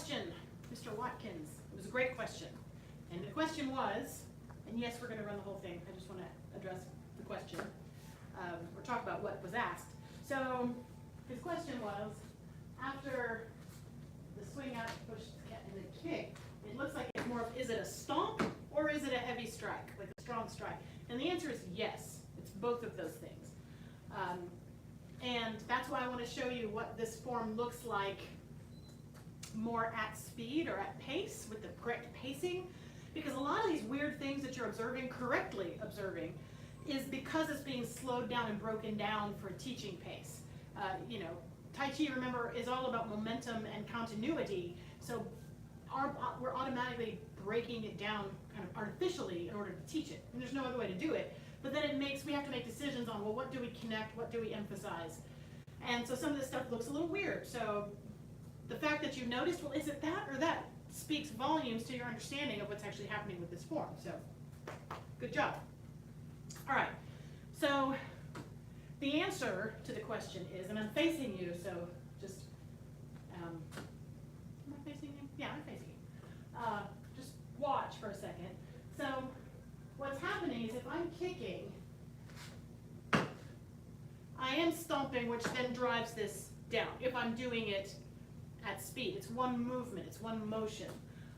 question, Mr. Watkins. It was a great question. And the question was, and yes, we're going to run the whole thing. I just want to address the question or talk about what was asked. So his question was, after the swing out, push, and the kick, it looks like it's more of, is it a stomp or is it a heavy strike, like a strong strike? And the answer is yes. It's both of those things. And that's why I want to show you what this form looks like more at speed or at pace with the correct pacing. Because a lot of these weird things that you're observing, correctly observing, is because it's being slowed down and broken down for teaching pace. You know, Tai Chi, remember, is all about momentum and continuity. So we're automatically breaking it down kind of artificially in order to teach it. And there's no other way to do it. But then we have to make decisions on, well, what do we connect, what do we emphasize? And so some of this stuff looks a little weird. So the fact that you noticed, well, is it that or that, speaks volumes to your understanding of what's actually happening with this form. So good job. All right. So the answer to the question is, and I'm facing you, so just, am I facing you? Yeah, I'm facing you. Just watch for a second. So what's happening is if I'm kicking, I am stomping, which then drives this down. If I'm doing it at speed, it's one movement, it's one motion.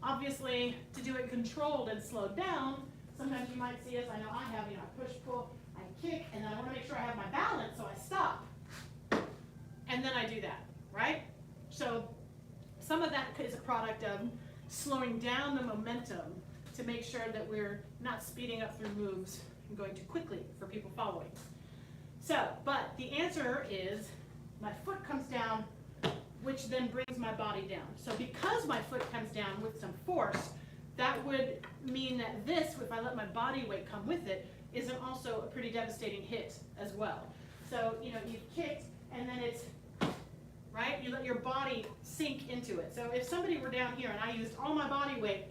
Obviously, to do it controlled and slowed down, sometimes you might see, as I know I have, you know, I push, pull, I kick, and then I want to make sure I have my balance, so I stop. And then I do that, right? So some of that is a product of slowing down the momentum to make sure that we're not speeding up through moves and going too quickly for people following. So, but the answer is my foot comes down, which then brings my body down. So because my foot comes down with some force, that would mean that this, if I let my body weight come with it, isn't also a pretty devastating hit as well. So, you know, you've kicked and then it's, right? You let your body sink into it. So if somebody were down here and I used all my body weight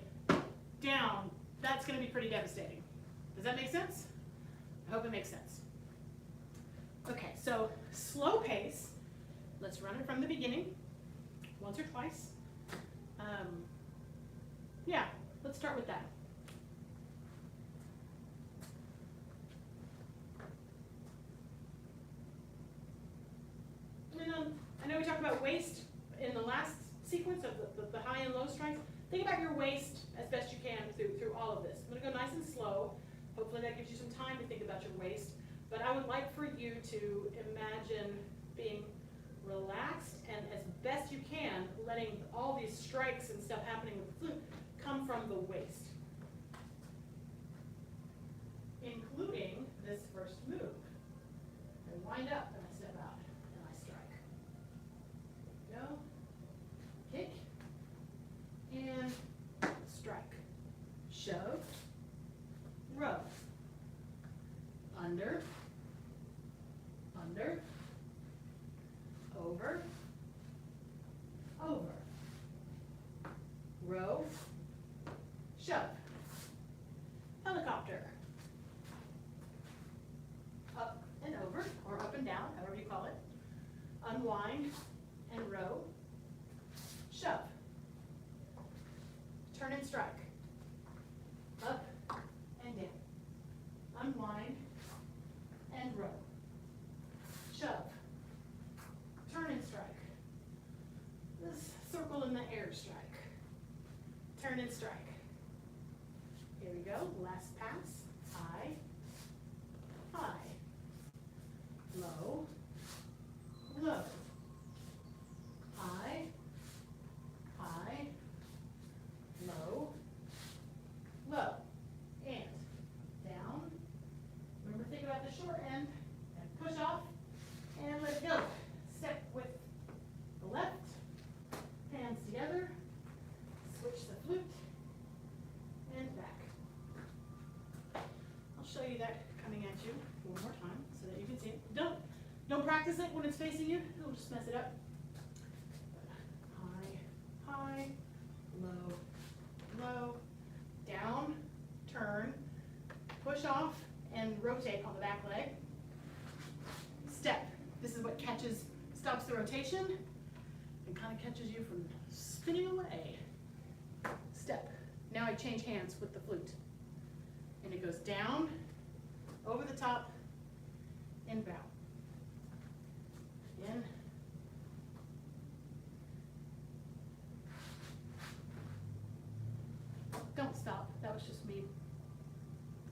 down, that's going to be pretty devastating. Does that make sense? I hope it makes sense. Okay, so slow pace. Let's run it from the beginning, once or twice. Yeah, let's start with that. And I know we talked about waist in the last sequence of the high and low strikes. Think about your waist as best you can through all of this. I'm going to go nice and slow. Hopefully that gives you some time to think about your waist. But I would like for you to imagine being relaxed and as best you can letting all these strikes and stuff happening with the flute come from the waist, including this first move. I wind up and I step out and I strike. There we go. Kick and strike. Shove, row, under, under, over, over, row, shove, helicopter, up and over, or up and down, however you call it, unwind and row, shove, turn and strike, up and down, unwind and row, shove, turn and strike. This circle in the air strike. Turn and strike. Here we go. Last pass. High, high, low, low, high, high, low, low, and down. Remember, think about the short end and push off and let it go. Step with the left, hands together, switch the flute, and back. I'll show you that coming at you one more time so that you can see it. Don't practice it when it's facing you, it'll just mess it up. High, high, low, low, down, turn, push off, and rotate on the back leg. Step. This is what stops the rotation and kind of catches you from spinning away. Step. Now I change hands with the flute. And it goes down, over the top, and bow. In. Don't stop. That was just me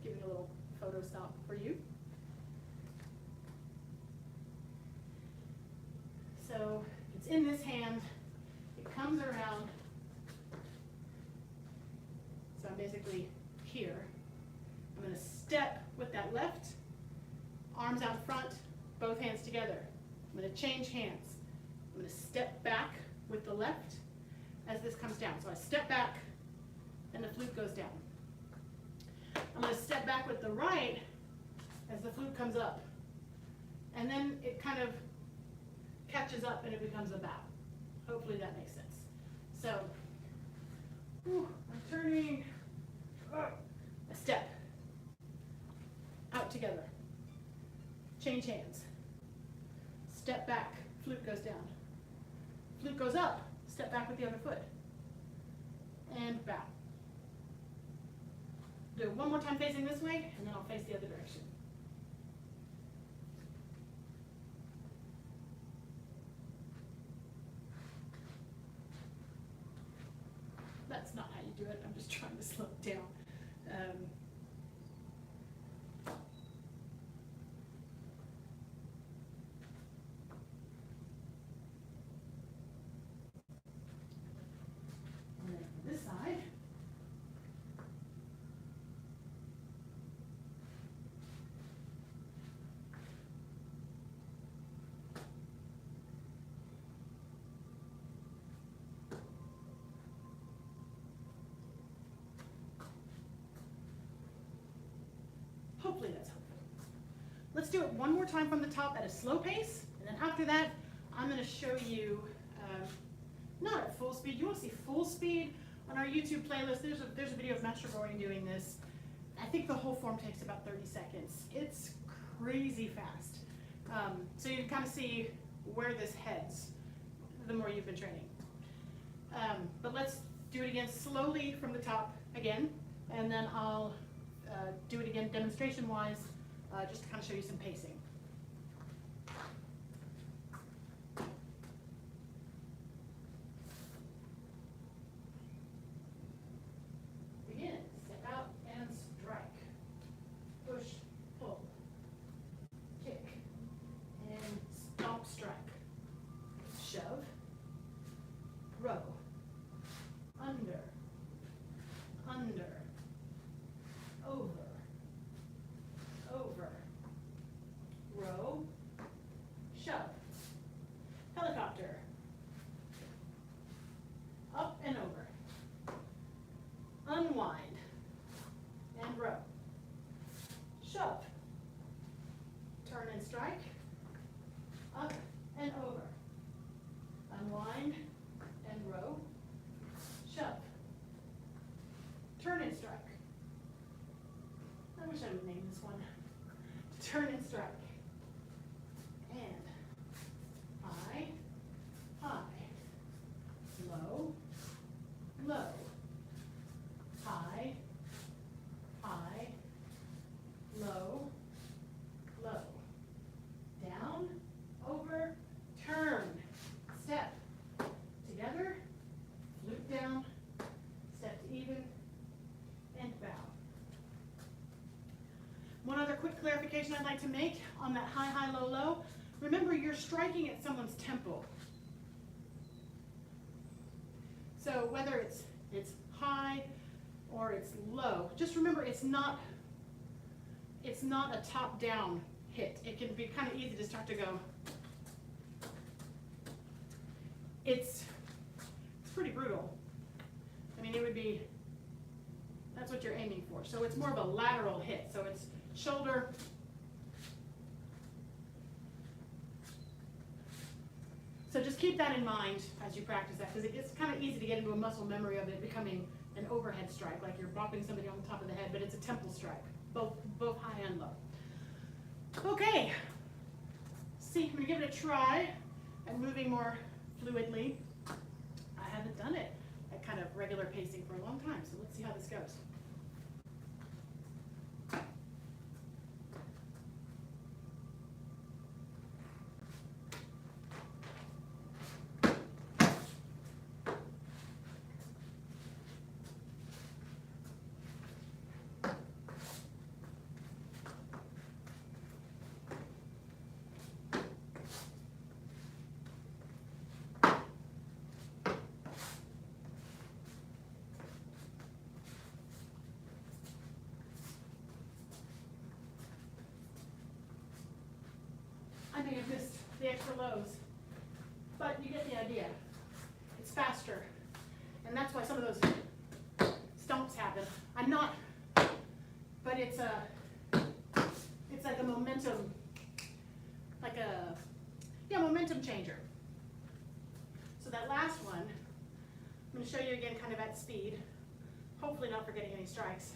giving a little photo stop for you. So it's in this hand. It comes around. So I'm basically here. I'm going to step with that left, arms out front, both hands together. I'm going to change hands. I'm going to step back with the left as this comes down. So I step back and the flute goes down. I'm going to step back with the right as the flute comes up. And then it kind of catches up and it becomes a bow. Hopefully that makes sense. So, I'm turning, a step, out together, change hands, step back, flute goes down, flute goes up, step back with the other foot, and bow. Do it one more time facing this way, and then I'll face the other direction. That's not how you do it. I'm just trying to slow it down. And then from this side, hopefully that's helpful. Let's do it one more time from the top at a slow pace, and then after that, I'm going to show you, not at full speed. You want to see full speed on our YouTube playlist? There's a video of Master Gohring doing this. I think the whole form takes about 30 seconds. It's crazy fast. So you can kind of see where this heads the more you've been training. But let's do it again slowly from the top again, and then I'll do it again demonstration-wise, just to kind of show you some pacing. Begin. Step out and strike. Push, pull, kick, and stomp, strike. Shove, row, under, under, over, over, row, shove, helicopter, up and over, unwind, and row, shove, turn and strike, up and over, unwind and row, shove, turn and strike. I wish I would name this one. Turn and strike. And high, high, low, low, high, high, low, low, down, over, turn, step, together, flute down, step to even, and bow. One other quick clarification I'd like to make on that high, high, low, low. Remember, you're striking at someone's tempo. So whether it's high or it's low, just remember it's not a top-down hit. It can be kind of easy to start to go. It's pretty brutal. I mean, it would be, that's what you're aiming for. So it's more of a lateral hit. So it's shoulder, so just keep that in mind as you practice that, because it gets kind of easy to get into a muscle memory of it becoming an overhead strike, like you're bopping somebody on the top of the head, but it's a temple strike, both high and low. Okay, see, I'm going to give it a try and moving more fluidly. I I haven't done it at kind of regular pacing for a long time, so let's see how this goes. I may have missed the extra lows, but you get the idea. It's faster, and that's why some of those stomps happen. I'm not, but it's like a momentum, momentum changer. So that last one, I'm going to show you again kind of at speed, hopefully not forgetting any strikes.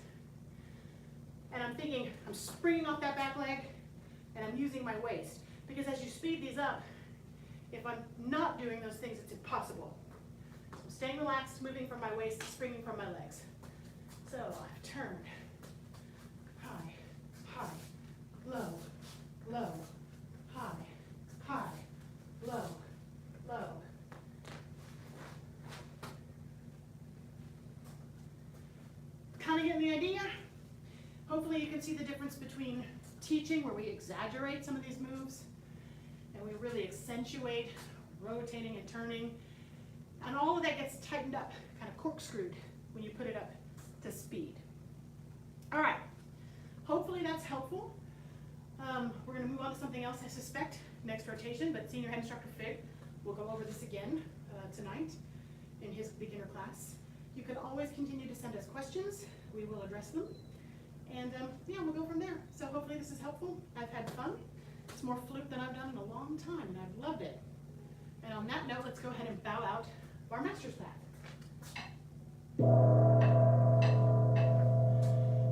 And I'm thinking, I'm springing off that back leg, and I'm using my waist. Because as you speed these up, if I'm not doing those things, it's impossible. So I'm staying relaxed, moving from my waist, springing from my legs. So I've turned. High, high, low, low, high, high, low, low. Kind of getting the idea? Hopefully you can see the difference between teaching, where we exaggerate some of these moves, and we really accentuate rotating and turning, and all of that gets tightened up, kind of corkscrewed when you put it up to speed. All right, hopefully that's helpful. We're going to move on to something else, I suspect, next rotation, but Senior Head Instructor Fig will go over this again tonight in his beginner class. You can always continue to send us questions. We will address them. And yeah, we'll go from there. So hopefully this is helpful. I've had fun. It's more flute than I've done in a long time, and I've loved it. And on that note, let's go ahead and bow out of our master's path.